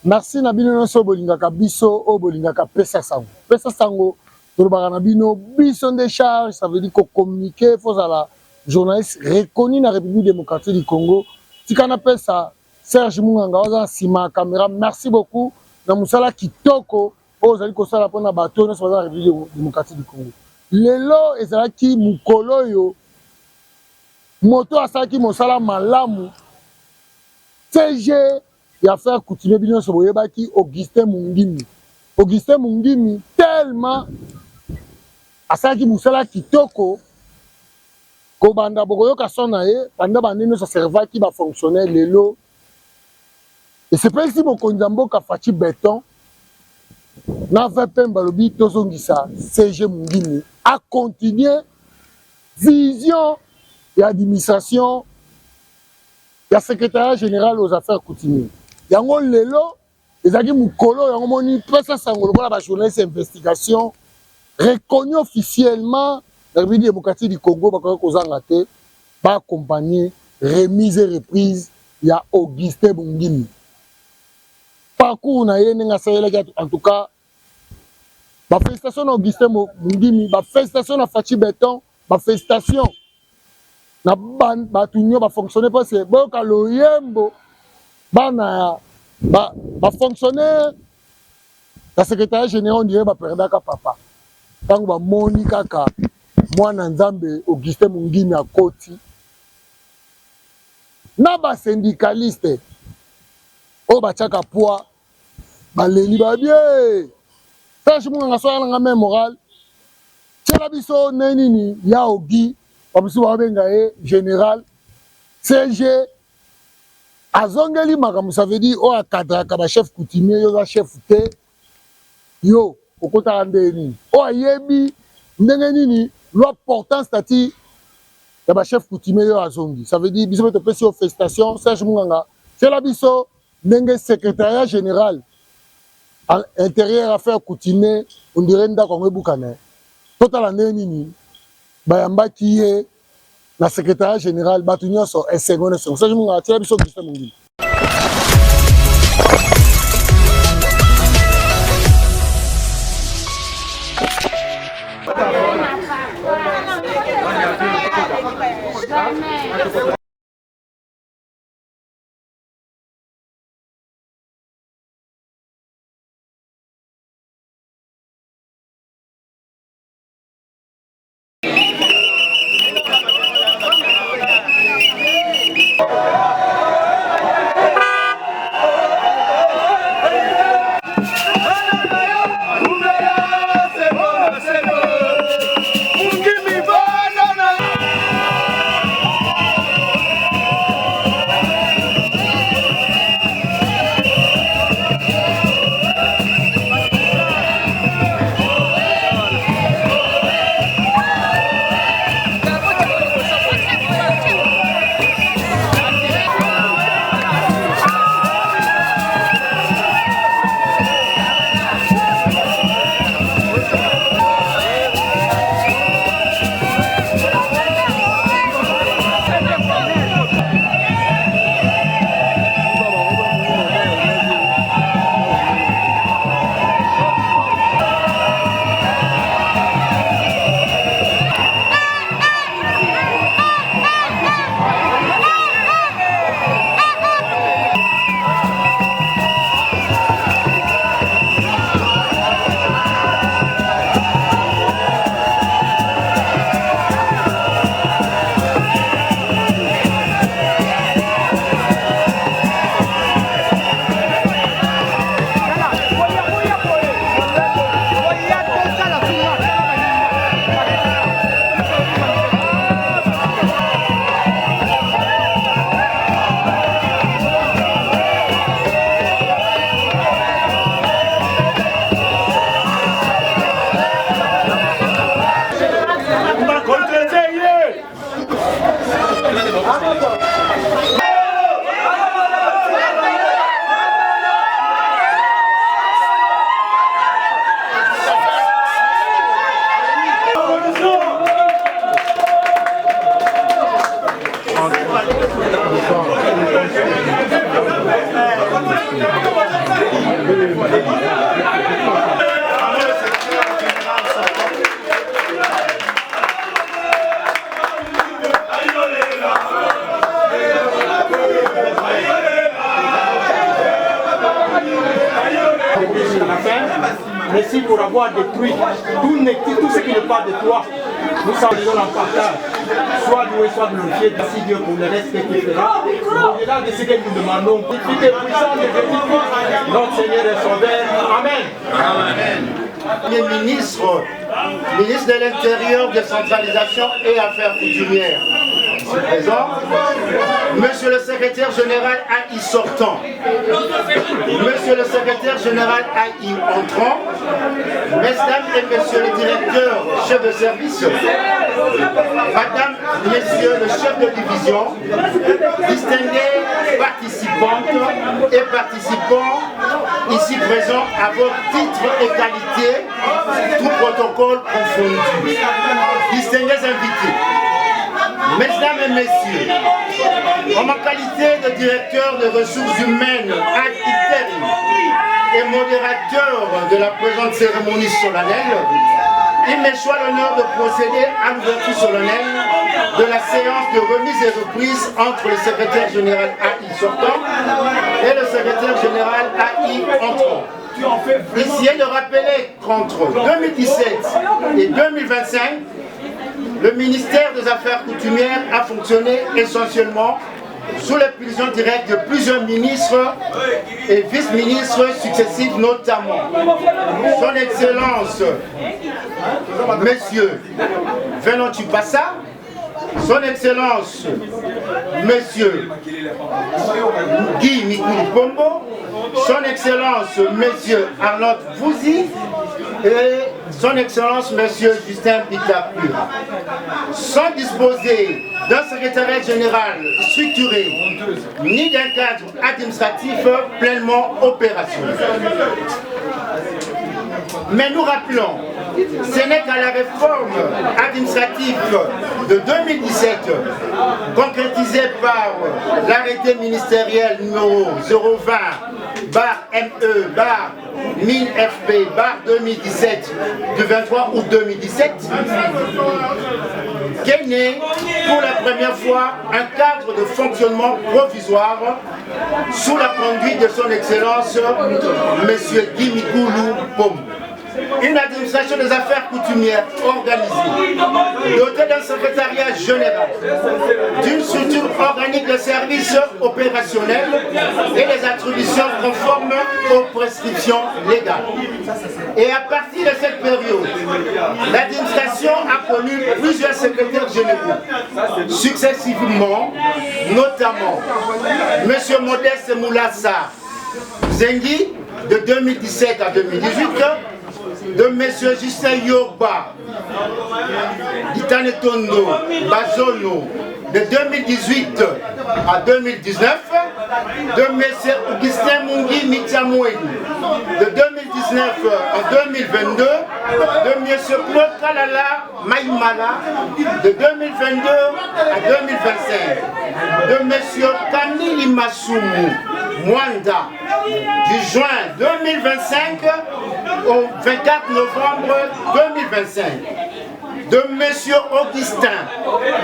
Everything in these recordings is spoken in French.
Merci na bino nyonso bolingaka biso o bolingaka pesa sango. Pesa sango tolobaka na bino biso nde charge, ça veut dire ko communiquer, faut la journaliste reconnu na République démocratique du Congo. Tikana pesa Serge Munganga oza sima caméra. Merci beaucoup na musala kitoko ozali ko sala pona bato na la République démocratique du Congo. Lelo ezalaki mukolo yo moto asaki mosala malamu CG ya faire coutumier bino so boyebaki Augustin Mungimi. Augustin Mungimi tellement asaki musala kitoko ko banda bokoyoka sona ye panda bandino sa servaki ba fonctionnaire lelo. Et c'est pas ici mokonzi mboka Fachi Béton na VP balobi tozongisa CG Mungimi a continuer vision et administration ya secrétariat général aux affaires coutumières. Yango lelo ezaki mukolo yango moni pesa sango lokola ba journaliste investigation reconnu officiellement la République démocratique du Congo ba kozanga te ba accompagner remise et reprise ya Augustin Mungimi. Parcours na ye nga sayelaki en tout cas ba félicitations à Augustin Mungimi, ba félicitations à Fachi Béton, ba félicitations na batunyo ba fonctionner parce que boka loyembo bana ba fonctionnaire la secrétaire général on dirait ba perdaka papa tango ba moni kaka mwana nzambe Augustin Mungimi akoti na ba syndicaliste o ba chaka poa ba leli ba bien Serge Munganga so nga même moral tela biso nenini ya ogi babiso babenga ye général CG azongeli makambo ça veut dire o akadraka ba chef coutumier yo za chef te yo okota ndeni o ayebi ndenge nini lo portant statut ya ba chef coutumier yo azongi ça veut dire biso to pesi félicitations Serge Munganga tela biso ndenge secrétariat général intérieur affaires coutumier on dirait ndako ngobukana total ndeni bayambaki ye na secrétariat général batu nyonso esengo so Serge Munganga tela biso Augustin Mungimi. Merci pour avoir détruit tout ce qui n'est pas de toi. Nous sommes en partage. Soit loué, soit glorifié. Merci Dieu pour le reste que tu feras. Au-delà de ce que nous demandons, tu es puissant de Jésus-Christ, notre Seigneur et Sauveur. Amen. Amen. Les ministres de l'Intérieur, décentralisation et affaires coutumières, ici présent. Monsieur le secrétaire général AI sortant, monsieur le secrétaire général AI entrant, mesdames et messieurs les directeurs, chefs de service, madame, messieurs le chef de division, distingués participantes et participants ici présents à votre titre et qualité, tout protocole confondu. Distingués invités, mesdames et messieurs, en ma qualité de directeur de ressources humaines ad interim et modérateur de la présente cérémonie solennelle, il m'échoit l'honneur de procéder à l'ouverture solennelle de la séance de remise et reprise entre le secrétaire général AI sortant et le secrétaire général AI entrant. Essayez de rappeler qu'entre 2017 et 2025, le ministère des Affaires coutumières a fonctionné essentiellement sous l'impulsion directe de plusieurs ministres et vice-ministres successifs, notamment Son Excellence, Monsieur Venon Tupassa, Son Excellence, Monsieur Guy Mikulu Pombo, Son Excellence, Monsieur Arnaud Vouzi et Son Excellence, Monsieur Justin Pitapura. Sans disposer d'un secrétariat général structuré, ni d'un cadre administratif pleinement opérationnel. Mais nous rappelons, ce n'est qu'à la réforme administrative de 2017, concrétisée par l'arrêté ministériel numéro 020/ME/1000FP/2017 du 23 août 2017, qu'est né pour la première fois un cadre de fonctionnement provisoire sous la conduite de son Excellence M. Guy Mikulu Pombo. Une administration des affaires coutumières organisée, dotée d'un secrétariat général, d'une structure organique de services opérationnels et des attributions conformes aux prescriptions légales. Et à partir de cette période, l'administration a connu plusieurs secrétaires généraux, successivement, notamment M. Modeste Moulassa Zengi, de 2017 à 2018, de M. Justin Yoba, d'Itane Tondo, Bazono, de 2018 à 2019, de M. Augustin Mungi Mitiamoué, de 2019 à 2022, de M. Claude Kalala Maïmala, de 2022 à 2025, de M. Kamili Masumu Mwanda, du juin 2025 au 24 novembre 2025, de M. Augustin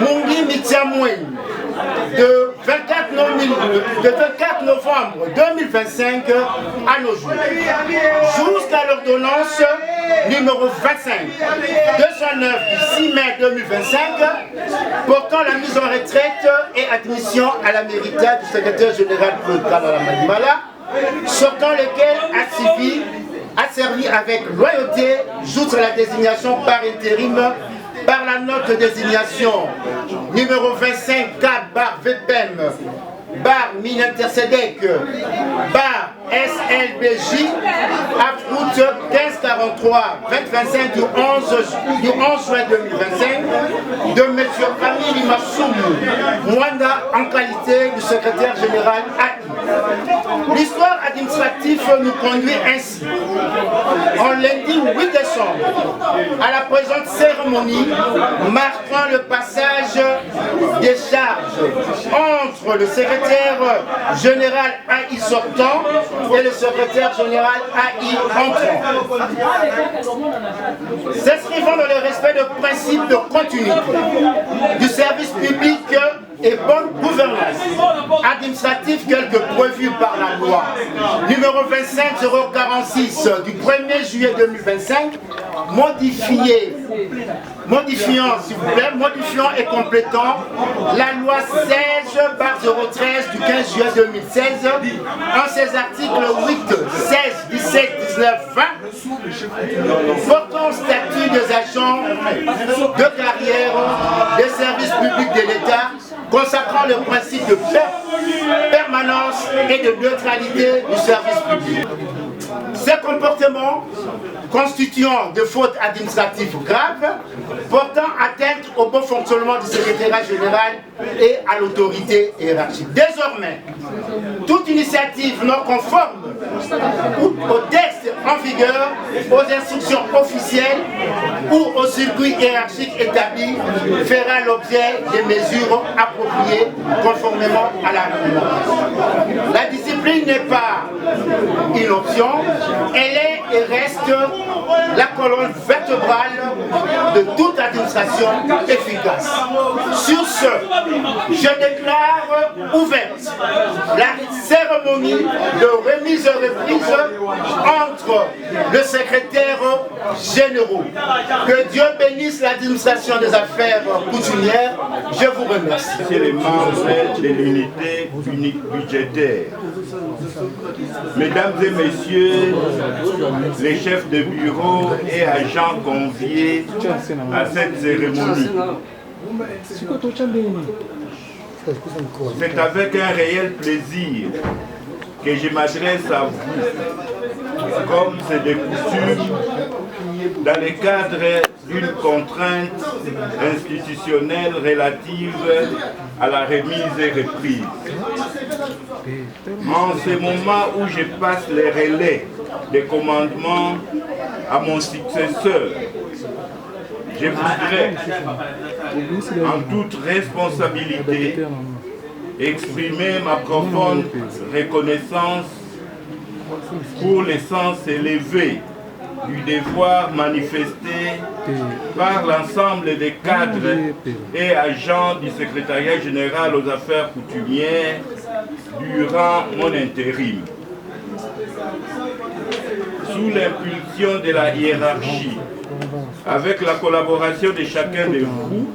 Mungi Mitiamoué, de 24 novembre 2025 à nos jours, jusqu'à l'ordonnance numéro 25 209 du 6 mai 2025 portant la mise en retraite et admission à la méritade du secrétaire général Claude Kalala Maïmala, sortant lequel a servi avec loyauté jusqu'à la désignation par intérim par la note de désignation numéro 25 4/VPM /Min-Intercedec /SLBJ à route 1543-2025 du 11 juin 2025 de M. Kamili Masumu Mwanda en qualité du secrétaire général AI. L'histoire administrative nous conduit ainsi. En lundi 8 décembre, à la présente cérémonie marquant le passage des charges entre le secrétaire général AI sortant et le secrétaire général AI entrant. S'inscrivant dans le respect de principes de continuité du service public et bonne gouvernance administrative tel que prévu par la loi numéro 25046 du 1er juillet 2025, modifiant et complétant la loi 16/013 du 15 juillet 2016 en ses articles 8, 16, 17, 19, 20 portant au statut des agents de carrière des services publics de l'État, consacrant le principe de permanence et de neutralité du service public. Ces comportements constituant de fautes administratives graves, portant atteinte au bon fonctionnement du secrétariat général et à l'autorité hiérarchique. Désormais, toute initiative non conforme au texte en vigueur, aux instructions officielles ou au circuit hiérarchique établi fera l'objet des mesures appropriées conformément à la réglementation. La discipline n'est pas une option, elle est et reste la colonne vertébrale de toute administration efficace. Sur ce, je déclare ouverte la cérémonie de remise et reprise entre le secrétaire général. Que Dieu bénisse l'administration des affaires coutumières. Je vous remercie. C'est les membres de l'unité budgétaire. Mesdames et messieurs, les chefs de bureau et agents conviés à cette cérémonie, c'est avec un réel plaisir que je m'adresse à vous, comme c'est de coutume, dans le cadre d'une contrainte institutionnelle relative à la remise et reprise. En ce moment où je passe les relais des commandements à mon successeur, je voudrais, en toute responsabilité, exprimer ma profonde reconnaissance pour le sens élevé du devoir manifesté par l'ensemble des cadres et agents du secrétariat général aux affaires coutumières durant mon intérim. Sous l'impulsion de la hiérarchie, avec la collaboration de chacun de vous,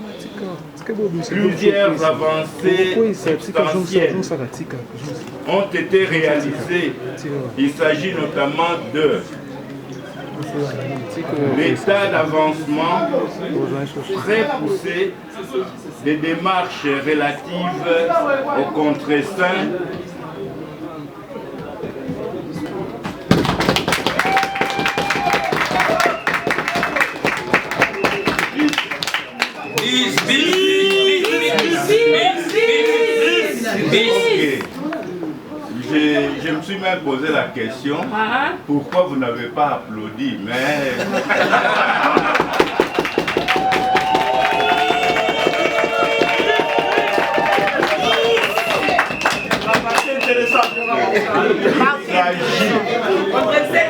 plusieurs avancées substantielles ont été réalisées. Il s'agit notamment de l'état d'avancement très poussé des démarches relatives au contre-saint, Je me suis même posé la question, pourquoi vous n'avez pas applaudi, mais... Il s'agit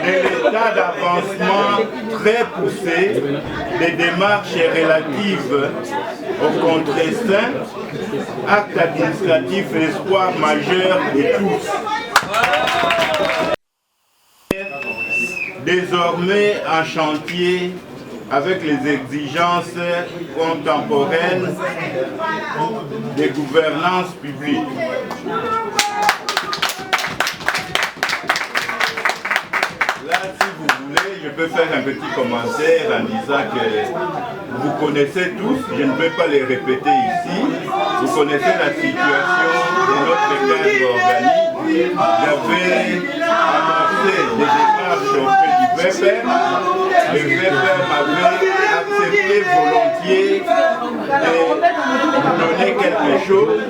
de l'état d'avancement très poussé des démarches relatives au contre-saint, acte administratif et espoir majeur de tous. Désormais en chantier avec les exigences contemporaines des gouvernances publiques. Là, si vous voulez, je peux faire un petit commentaire en disant que vous connaissez tous, je ne vais pas les répéter ici, vous connaissez la situation de notre cadre organique. J'avais annoncé des démarches auprès du VPM. Le VPM avait accepté volontiers de nous donner quelques les choses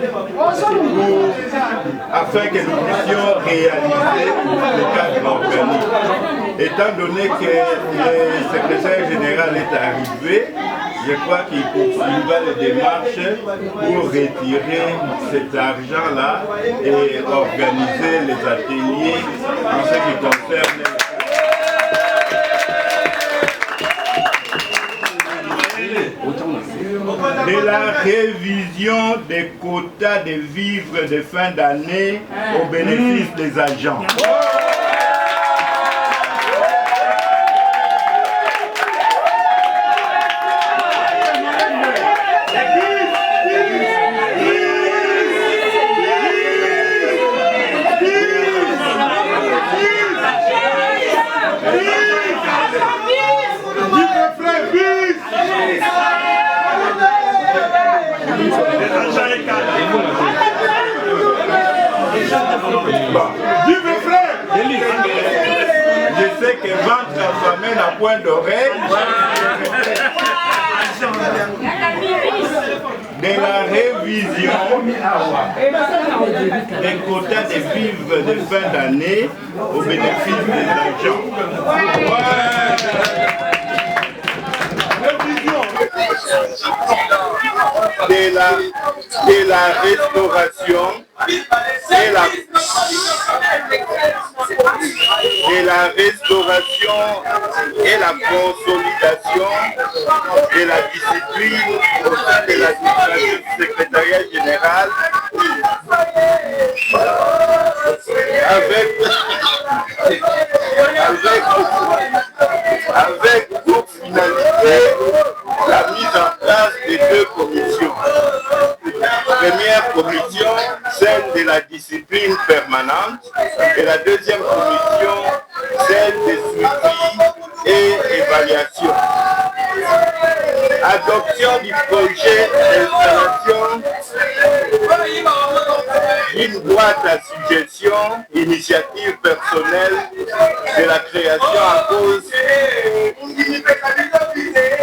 afin que nous puissions réaliser le cadre organique. Étant donné que le secrétaire général est arrivé, je crois qu'il poursuivra les démarches pour retirer cet argent-là et organiser les ateliers en ce qui concerne de la révision des quotas de vivres de fin d'année au bénéfice des agents. Je sais que ventre affamé n'a point d'oreille. De la révision des quotas de vivres de fin d'année au bénéfice des agents. De la restauration et la consolidation de la discipline au sein de l'administration du secrétariat général avec pour finalité la mise en place de deux commissions. Première commission, celle de la discipline permanente, et la deuxième commission, celle de suivi et évaluation. Adoption du projet d'installation d'une boîte à suggestions, initiative personnelle de la création à cause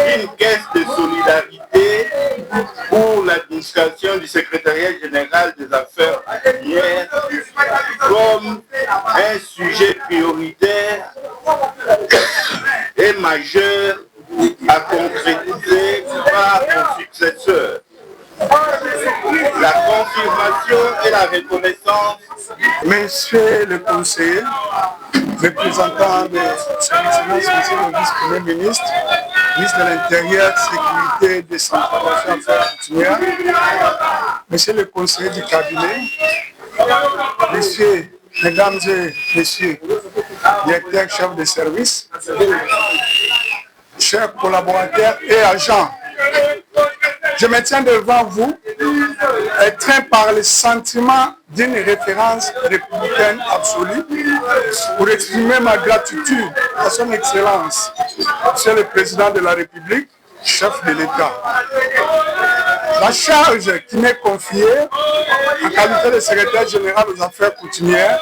d'une caisse de solidarité pour l'administration du secrétariat général des affaires coutumières comme un sujet prioritaire et majeur à concrétiser par mon successeur. La confirmation et la reconnaissance. Monsieur le conseiller, représentant de son Excellence, Monsieur le vice-premier ministre, ministre de l'Intérieur, Sécurité, Décentralisation, Affaires coutumières, Monsieur le conseiller du cabinet, Messieurs, Mesdames et Messieurs, directeurs, chefs de service, chers collaborateurs et agents, je me tiens devant vous, étreint par le sentiment d'une référence républicaine absolue pour exprimer ma gratitude à son Excellence, Monsieur le Président de la République, chef de l'État. La charge qui m'est confiée en qualité de secrétaire général aux affaires coutumières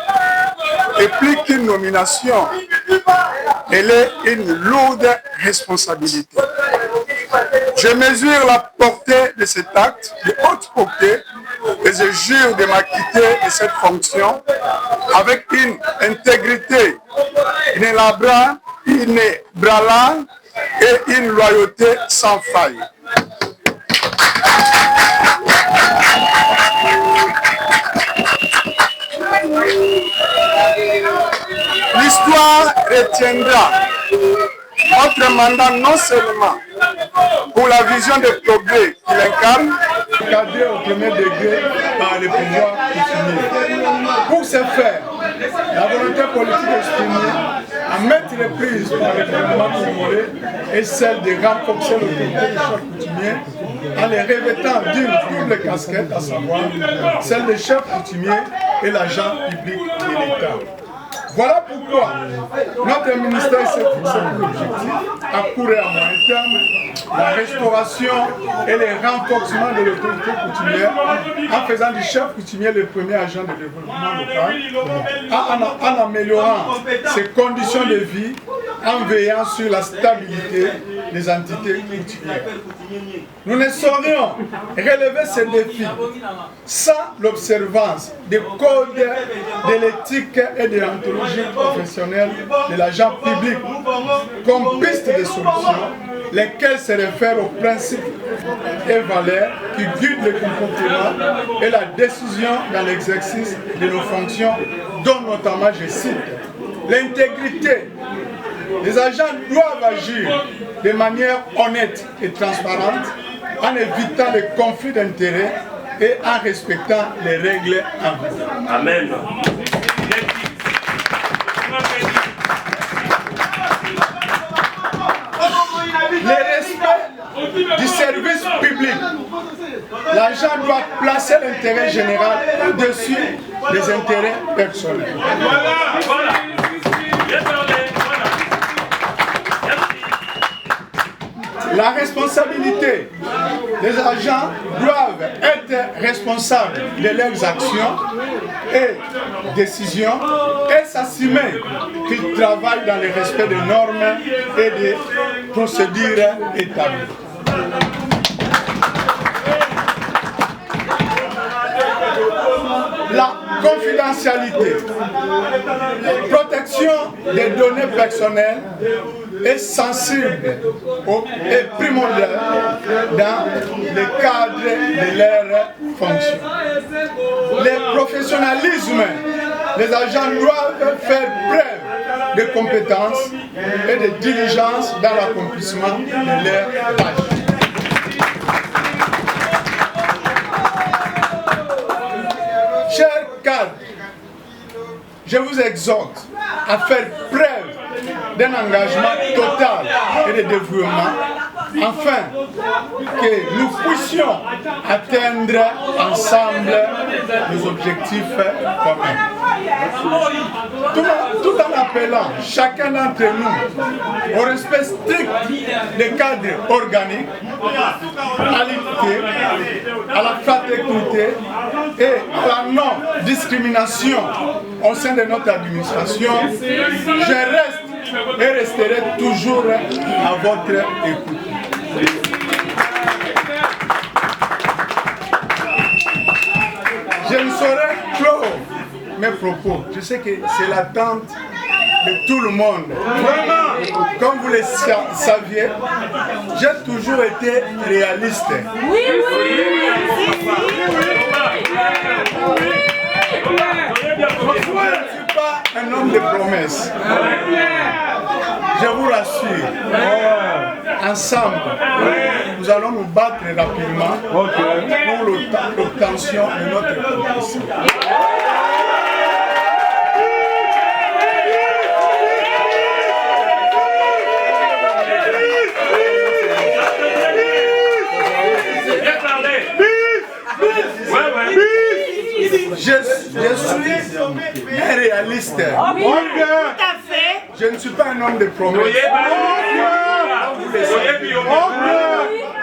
implique une nomination. Elle est une lourde responsabilité. Je mesure la portée de cet acte de haute portée et je jure de m'acquitter de cette fonction avec une intégrité inébranlable et une loyauté sans faille. L'histoire retiendra notre mandat non seulement pour la vision de progrès qu'il incarne, cadré au premier degré par le pouvoir coutumier. Pour ce faire, la volonté politique exprimée à maintes reprises par le gouvernement congolais est celle de renforcer l'autorité des chefs coutumiers en les revêtant d'une double casquette, à savoir celle des chefs coutumiers et l'agent public de l'État. Voilà pourquoi notre ministère s'est fixé pour l'objectif, à court et à moyen terme, la restauration et le renforcement de l'autorité coutumière en faisant du chef coutumier le premier agent de développement local, en améliorant ses conditions de vie, en veillant sur la stabilité des entités coutumières. Nous ne saurions relever ces défis sans l'observance des codes de l'éthique et de l'anthologie professionnelle de l'agent public comme piste de solution, lesquelles se réfèrent aux principes et valeurs qui guident le comportement et la décision dans l'exercice de nos fonctions, dont notamment, je cite, l'intégrité. Les agents doivent agir de manière honnête et transparente en évitant les conflits d'intérêts et en respectant les règles en vigueur. Amen. Le respect du service public. L'agent doit placer l'intérêt général au-dessus des intérêts personnels. La responsabilité des agents doivent être responsables de leurs actions et décisions et s'assumer qu'ils travaillent dans le respect des normes et des procédures établies. La confidentialité, la protection des données personnelles est sensible et primordiale dans le cadre de leur fonction. Le professionnalisme, les agents doivent faire preuve de compétences et de diligence dans l'accomplissement de leurs tâches. Chers cadres, je vous exhorte à faire preuve d'un engagement total et de dévouement afin que nous puissions atteindre ensemble nos objectifs communs. Tout en appelant chacun d'entre nous au respect strict des cadres organiques, à l'unité, à la fraternité et à la non-discrimination au sein de notre administration, je reste et resterai toujours à votre écoute. Je ne saurais clore mes propos. Je sais que c'est l'attente de tout le monde. Vraiment, comme vous le saviez, j'ai toujours été réaliste. Oui, je ne suis pas un homme de promesses. Je vous rassure. Ensemble, nous allons nous battre rapidement pour l'obtention de notre progrès. Je suis un réaliste. Je ne suis pas un homme de promesses.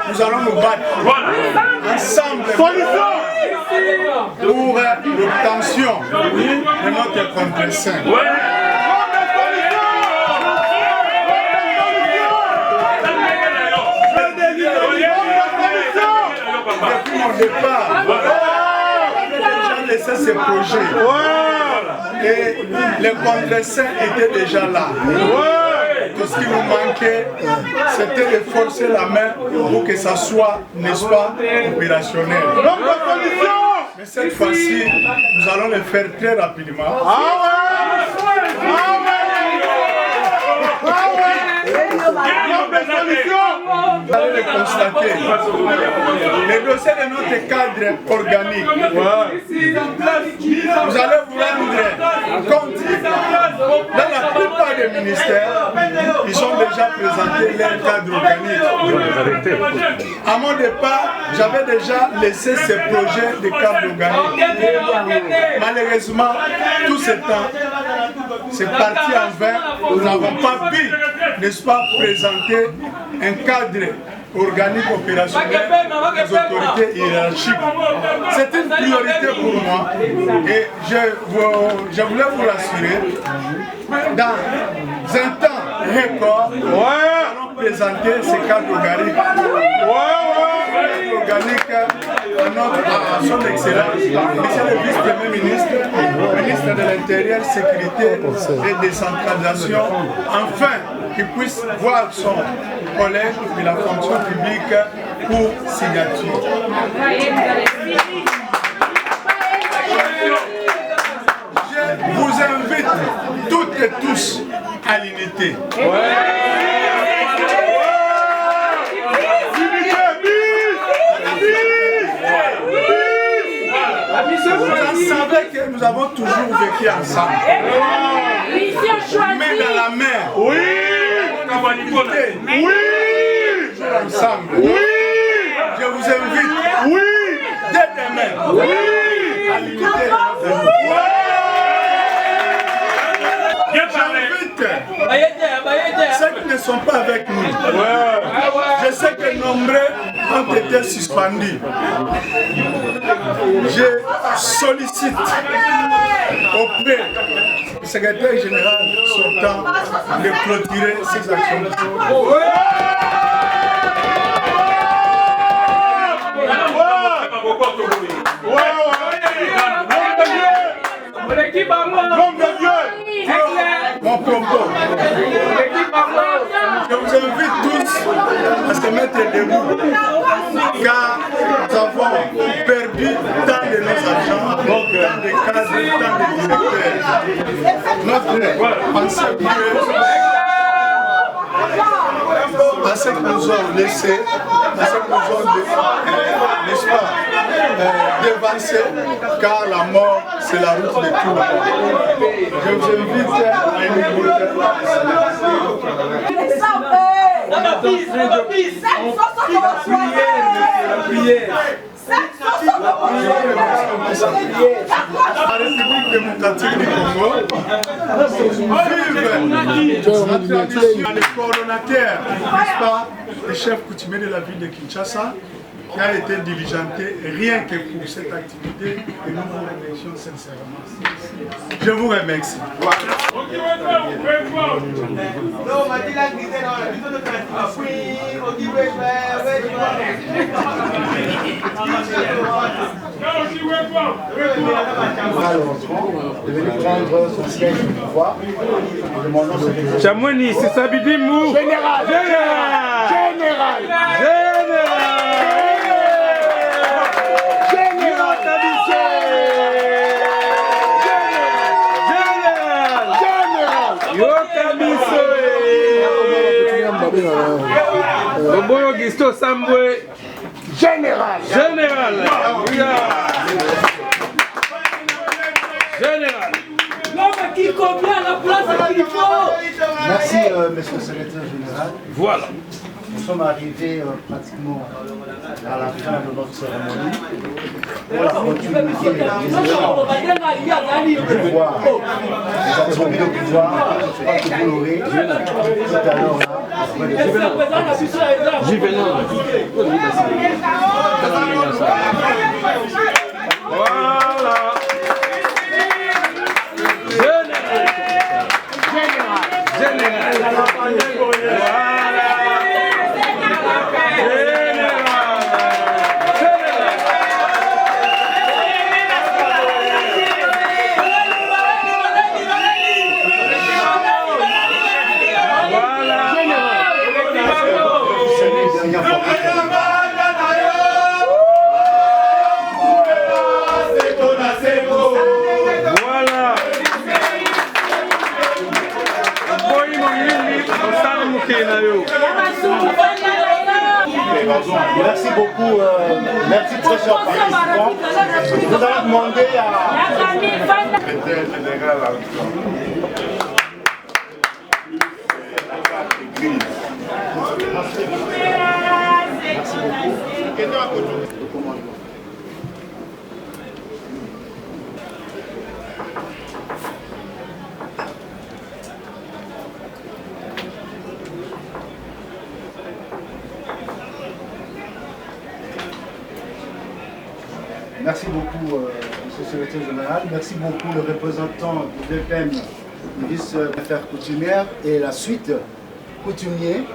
Nous allons nous battre ensemble pour l'obtention de notre contre-saint. Depuis mon départ, j'ai laissé ces projets. Et les contre-saints étaient déjà là. Tout ce qui nous manquait, c'était de forcer la main pour que ça soit, n'est-ce pas, opérationnel. Mais cette fois-ci, nous allons le faire très rapidement. Vous allez le constater. Les dossiers de notre cadre organique. Vous allez vous rendre compte. Dans la plupart des ministères, ils ont déjà présenté leur cadre organique. À mon départ, j'avais déjà laissé ces projets de cadre organique. Malheureusement, tout ce temps, c'est parti en vain. Nous n'avons pas pu, n'est-ce pas, présenter un cadre organique opérationnel des autorités hiérarchiques. C'est une priorité pour moi et je voulais vous rassurer, dans un temps record, nous allons présenter ce cadre organique. Organique à son excellence, monsieur le vice-premier ministre, ministre de l'Intérieur, Sécurité et Décentralisation, enfin qu'il puisse voir son collègue de la fonction publique pour signature. Je vous invite toutes et tous à l'unité. Vous savez que nous avons toujours vécu ensemble. Mais dans la mer. Oui. Oui. Toujours ensemble. Oui. Je vous invite. Oui. Dès demain. Oui. À l'unité. Ceux qui ne sont pas avec nous, je sais que nombreux ont été suspendus. Je sollicite auprès du secrétaire général sortant de clôturer ces actions. Mon propos. Je vous invite tous à se mettre debout, car nous avons perdu tant de nos agents, tant de cadres, tant de directeurs. Notre pensée à ce que nous avons laissé, à ce que nous avons, n'est-ce pas, dévancé, car la mort, c'est la route de tout le monde. Je vous invite à une minute. La République démocratique du Congo vive la tradition des coordonnateurs, n'est-ce pas, le chef coutumier de la ville de Kinshasa, qui a été diligenté rien que pour cette activité et nous vous remercions sincèrement. Je vous remercie. Chamoni, c'est Sabidi Mou. Général. Bobo Gisto Sambwe. Général. L'homme qui combien la place qu'il faut. Merci, monsieur le secrétaire général. Voilà. Nous sommes arrivés pratiquement à la fin de notre cérémonie. Pour la continuité des pouvoirs, des attributs de pouvoir, je crois que vous l'aurez tout à l'heure là. Voilà. Merci beaucoup, merci très cher participant. Nous allons demander à... Merci beaucoup, monsieur le secrétaire général. Merci beaucoup, le représentant du VPM, le vice-préfet coutumière et la suite coutumier.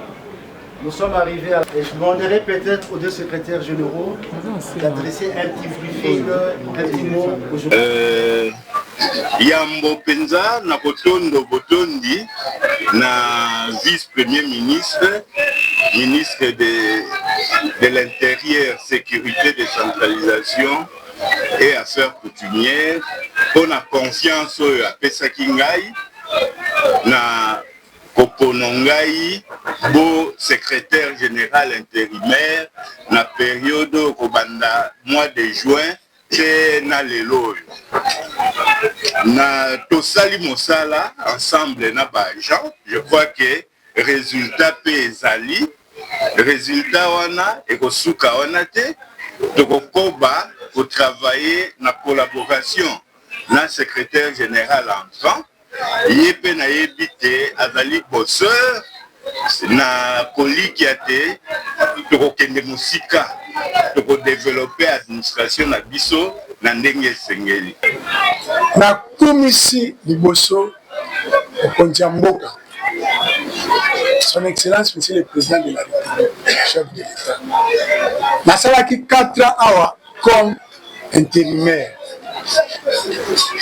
nous sommes arrivés à... Et je demanderai peut-être aux deux secrétaires généraux d'adresser un petit briefing, un petit mot aujourd'hui. Yambo Penza, na Botondo Botondi, na vice-premier ministre, ministre de l'Intérieur, Sécurité, Décentralisation et Affaires coutumières, on a confiance à Pesakingai, na Koponongai, beau secrétaire général intérimaire, na période au mois de juin, c'est na lelo. Na tosali mosala ensemble na ba agent, je crois que résultat pezali, résultat wana et ko suka wana te, tokokoba ko travailler na collaboration na secrétaire général enfant. Yepe na yebite azali bosseur na koliki ate toko kende musika toko développer administration na biso na ndenge sengeli na komisi liboso okonja mboka son excellence monsieur le président de la République chef de l'État nasalaki 4 ans awa comme intérimaire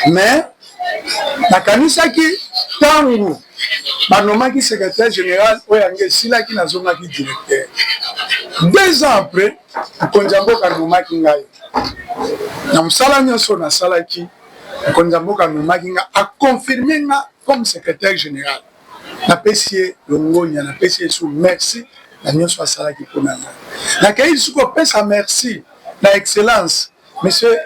mais nakanisaki tangu banomaki secrétaire général oyange silaki nazongaki directeur 2 ans après okonza mboka nomaki ngai na mosala nyonso nasalaki okonza mboka nomaki ngai aconfirme nga comme secrétaire général napesi ye longonya napesi ye su merci na nyonso asalaki mpona ngai nakei lisuku kopesa merci na excellence monsieur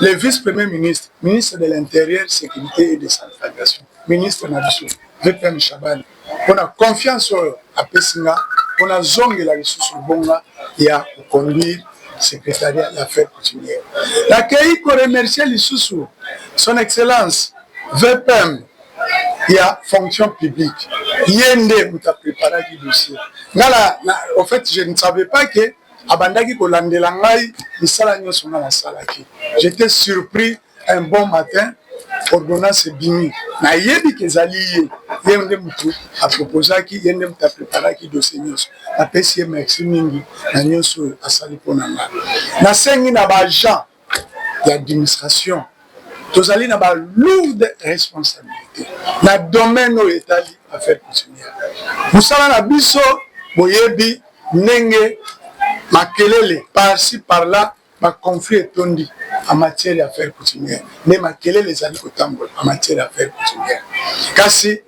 le vice-premier ministre, ministre de l'Intérieur, Sécurité et Décentralisation, ministre Nabiso, VPM Chabani, on a confiance à Pessinga, on a zongue la ressource bonga et à conduire le secrétariat d'affaires coutumières. L'accueil pour remercier les sous son excellence, VPM, il y a fonction publique. Yende, vous avez préparé le dossier. En fait, je ne savais pas que abandaki kolandela ngai misala nyonso na salaki. J'étais surpris un bon matin ordonnance bimi na yebi kezali yende mutu a proposaki yende mutu a préparaki dossier nyonso na pesi merci mingi na nyonso asali pona nga na sengi na ba agent d'administration tozali na ba lourde responsabilité na domaine o etali affaires coutumières musala na biso boyebi ndenge makelele par-ci par-là ma conflit tondi en matière d'affaires coutumières mais makelele zali kotambola en matière d'affaires coutumières kasi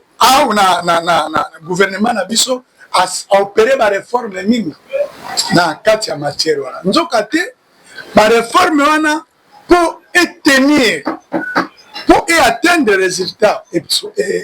au na gouvernement na biso a opéré ba réforme mingi na kati ya matière wana nzoka te ba réforme wana pour tenir pour atteindre des résultats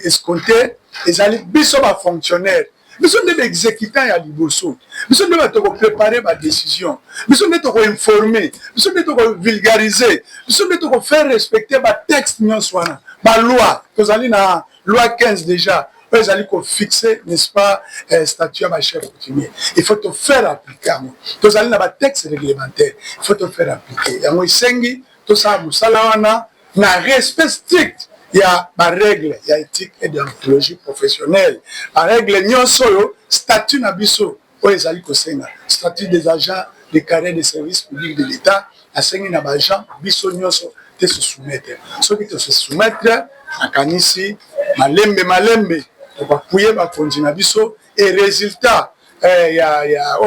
escomptés ezali biso ba fonctionnaire biso nde exécutant ya liboso biso nde bato préparer ba décision biso nde to informer biso nde to vulgariser biso nde to faire respecter ba texte nyonso wana ba loi tozali na loi 15 déjà ezali ko fixer n'est-ce pas statut ya ba chef coutumier il faut te faire appliquer tozali na ba texte réglementaire il faut te faire appliquer yango isengi to sa musala wana na respect strict. Il y a des règles, il y a éthique et déontologie professionnelle. La règle nyonso statut nabiso o ezali kosenga statut des agents de carrière de services publics de l'État asengi na agent biso nyonso te se soumettre. Ceux qui te se soumettre akanisi malembe ba pouyer ba konzi na biso et résultat ya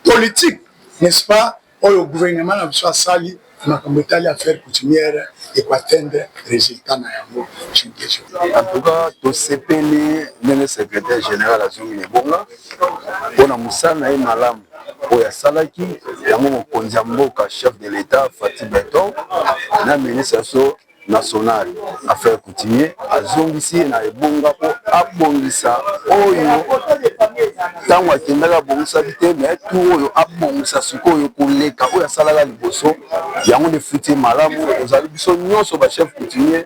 politique n'est-ce pas au gouvernement na biso asali makambo etali affaires coutumières et pour atteindre résultat na yango. En tout cas, to sepeli le secrétaire général à Zongi Nebonga pour na musala na malamu oya salaki yango mokonzi mboka chef de l'État Fatih Beton na ministre national affaires coutumières azongisi na ebonga po abongisa oyo tango akendaka bongisa bite mais tout oyo abongisa sikoyo koleka oyo asalaka liboso yango de futi malamu ozali biso nyonso ba chef coutumier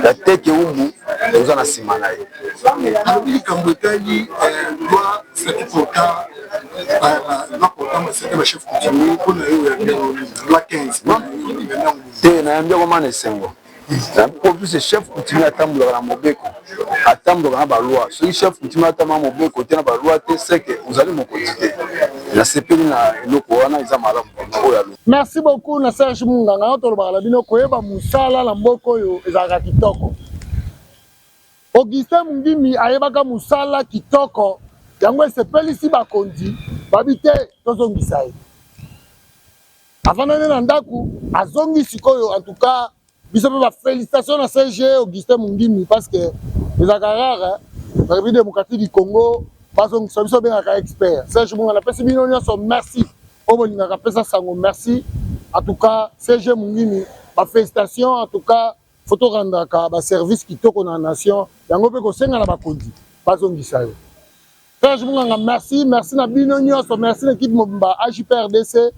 ya teke umbu oza na nsima na ye alobi likambo etali loi saki portant ba chef coutumier mpona yo ya loi 15 te nayambi yango mana esengo po plus chef coutumier atambolaka na mobeko atamboka na baloi soki chef coutumier atama mobe kote na baloi te seke ozali mokonzi te nasepeli na eloko wana eza malamu oyo alo. Merci beaucoup na Serge Munganga oyo tolobaka na bino koyeba mosala na mboka oyo ezalaka kitoko. Augustin Mungimi ayebaka mosala kitoko yango esepelisi bakonzi babi te tozongisa ye. Afandani na ndaku azongi sikoyo en tout cas biso pe ba félicitations na CG Augustin Mungimi parce que ezalaka rare na République démocratique du Congo bazongisa biso bengaka expert. Serge Munganga napesi bino nyonso merci. Obolingaka pesa sango merci. En tout cas CG Mungimi ba félicitations en tout cas photo randaka ba service kitoko na nation yango pe ko senga na bakonzi bazongisa yo. Serge Munganga merci na bino nyonso merci l'équipe mobimba AJPRDC.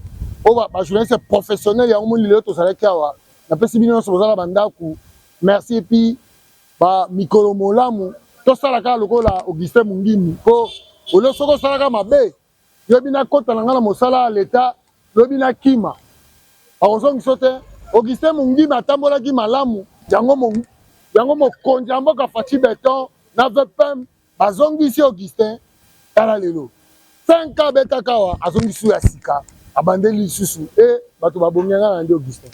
Oba ba journaliste professionnel ya omoni lelo to salaki awa na pesi bino so bozala bandaku merci et puis ba mikolo molamu to salaka lokola Augustin Mungimi po ole soko salaka mabe yo bina kota na ngana mosala l'état yo bina kima azongi sote Augustin Mungimi atambolaki malamu yango mokonzi ya mboka Faci Beton na VPM bazongi si Augustin tala lelo 5 ans betaka wa azongi su ya sika abandeli lisusu e bato babongianga na ndi Augustin.